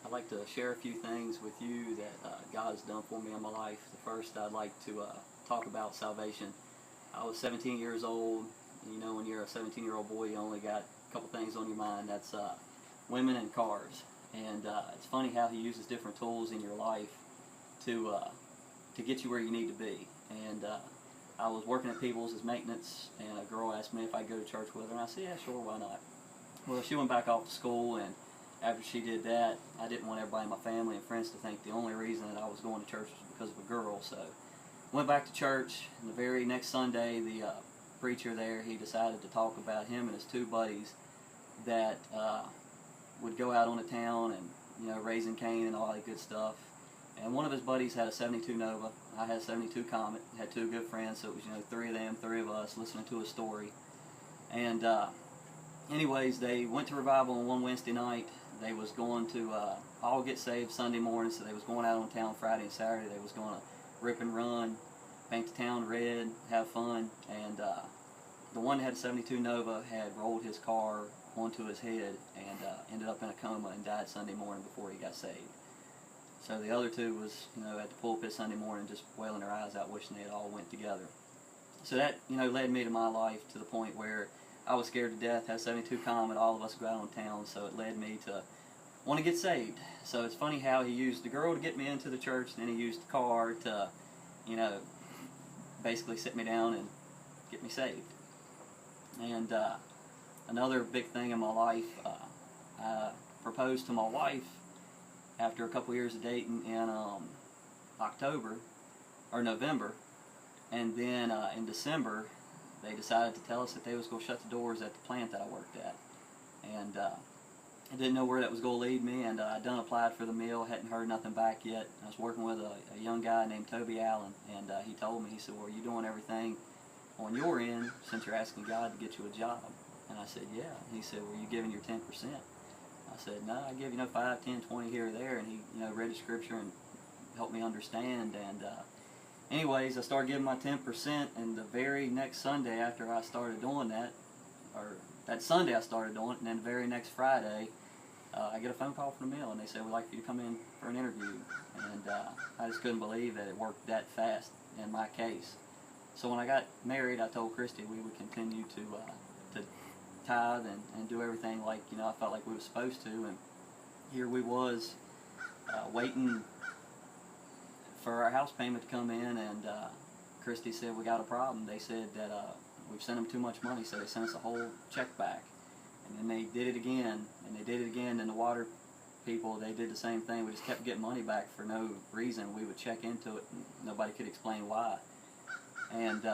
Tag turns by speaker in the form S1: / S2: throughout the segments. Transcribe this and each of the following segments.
S1: I'd like to share a few things with you that God has done for me in my life. The first, I'd like to talk about salvation. I was 17 years old. You know, when you're a 17-year-old boy, you only got a couple things on your mind. That's women and cars. And it's funny how He uses different tools in your life to get you where you need to be. And I was working at People's as maintenance, and a girl asked me if I'd go to church with her, and I said, yeah, sure, why not? Well, she went back off to school, and after she did that, I didn't want everybody in my family and friends to think the only reason that I was going to church was because of a girl. So went back to church, and the very next Sunday, the preacher there, he decided to talk about him and his two buddies that would go out on the town and, you know, raising Cain and all that good stuff. And one of his buddies had a 72 Nova. I had a 72 Comet. Had two good friends, so it was, you know, three of them, three of us listening to a story. And anyways, they went to revival on one Wednesday night. They was going to all get saved Sunday morning, so they was going out on town Friday and Saturday. They was going to rip and run, paint the town red, have fun. And the one that had a 72 Nova had rolled his car onto his head and ended up in a coma and died Sunday morning before he got saved. So the other two was, you know, at the pulpit Sunday morning just wailing their eyes out, wishing they had all went together. So that, you know, led me to my life to the point where I was scared to death, had a 72 Comet, all of us go out on town, so it led me to want to get saved. So it's funny how He used the girl to get me into the church, and then He used the car to, you know, basically sit me down and get me saved. And another big thing in my life, I proposed to my wife after a couple years of dating in October, or November, and then in December, they decided to tell us that they was going to shut the doors at the plant that I worked at. And I didn't know where that was going to lead me, and I done applied for the mill, hadn't heard nothing back yet. I was working with a young guy named Toby Allen, and he told me, he said, well, are you doing everything on your end since you're asking God to get you a job? And I said, yeah. And he said, well, are you giving your 10%? I said, no, I give, you know, 5, 10, 20 here or there. And he, you know, read the scripture and helped me understand. And anyways, I started giving my 10%, and the very next Sunday after I started doing that, or that Sunday I started doing it, and then the very next Friday, I get a phone call from the mill, and they said, we'd like you to come in for an interview. And I just couldn't believe that it worked that fast in my case. So when I got married, I told Christy we would continue to tithe and do everything like, you know, I felt like we were supposed to. And here we was waiting for our house payment to come in, and Christy said, we got a problem. They said that we've sent them too much money, so they sent us a whole check back. And then they did it again, and they did it again, and the water people, they did the same thing. We just kept getting money back for no reason. We would check into it, and nobody could explain why. And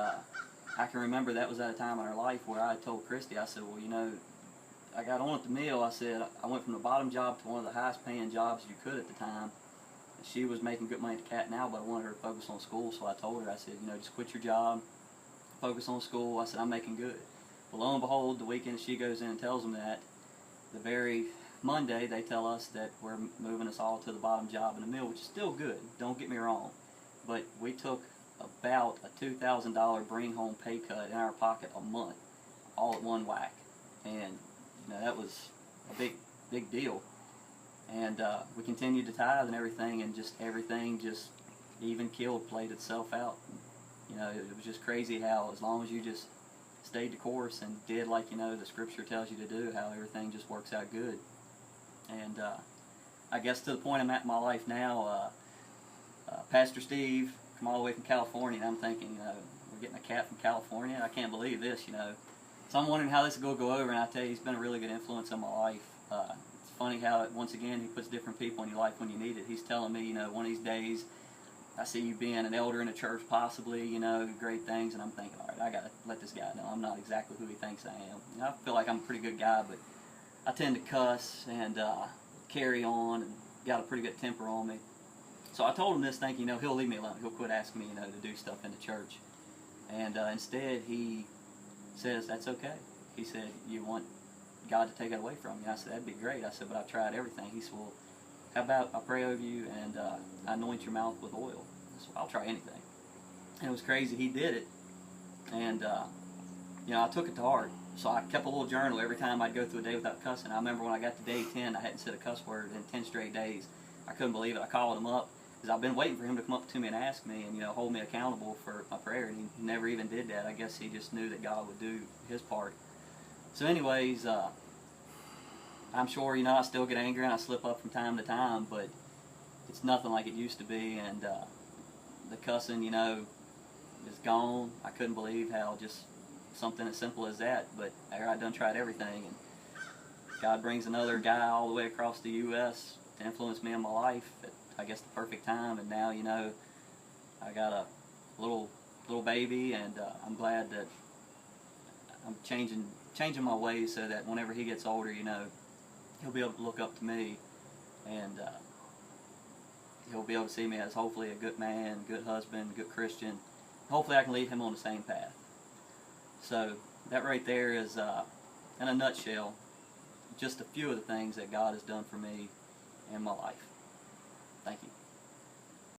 S1: I can remember that was at a time in our life where I told Christy, I said, well, you know, I got on at the mill. I said, I went from the bottom job to one of the highest paying jobs you could at the time. She was making good money at the Cat now, but I wanted her to focus on school, so I told her, I said, you know, just quit your job, focus on school. I said, I'm making good. Well, lo and behold, the weekend she goes in and tells them that, the very Monday they tell us that we're moving us all to the bottom job in the mill, which is still good, don't get me wrong, but we took about a $2,000 bring home pay cut in our pocket a month, all at one whack. And, you know, that was a big deal. And we continued to tithe and everything, and just everything just even killed, played itself out. You know, it was just crazy how, as long as you just stayed the course and did like, you know, the scripture tells you to do, how everything just works out good. And I guess to the point I'm at in my life now, Pastor Steve come all the way from California, and I'm thinking, you know, we're getting a cat from California. I can't believe this, you know. So I'm wondering how this will go over, and I tell you, he's been a really good influence in my life. It's funny how, once again, He puts different people in your life when you need it. He's telling me, you know, one of these days, I see you being an elder in a church, possibly, you know, great things, and I'm thinking, all right, I got to let this guy know I'm not exactly who he thinks I am. You know, I feel like I'm a pretty good guy, but I tend to cuss and carry on, and got a pretty good temper on me. So I told him this, thinking, you know, he'll leave me alone. He'll quit asking me, you know, to do stuff in the church. And instead, he says, that's okay. He said, you want God to take it away from you? I said, that'd be great. I said, but I've tried everything. He said, well, how about I pray over you and I anoint your mouth with oil? I said, I'll try anything. And it was crazy. He did it. And, you know, I took it to heart. So I kept a little journal every time I'd go through a day without cussing. I remember when I got to day 10, I hadn't said a cuss word in 10 straight days. I couldn't believe it. I called him up because I've been waiting for him to come up to me and ask me and, hold me accountable for my prayer, and he never even did that. I guess he just knew that God would do his part. So anyways, I'm sure, I still get angry and I slip up from time to time, but it's nothing like it used to be, and the cussing, is gone. I couldn't believe how just something as simple as that, but I done tried everything, and God brings another guy all the way across the U.S. to influence me in my life at, I guess, the perfect time, and now, I got a little baby, and I'm glad that I'm changing my ways so that whenever he gets older, he'll be able to look up to me, and he'll be able to see me as hopefully a good man, good husband, good Christian. Hopefully I can lead him on the same path. So that right there is, in a nutshell, just a few of the things that God has done for me in my life.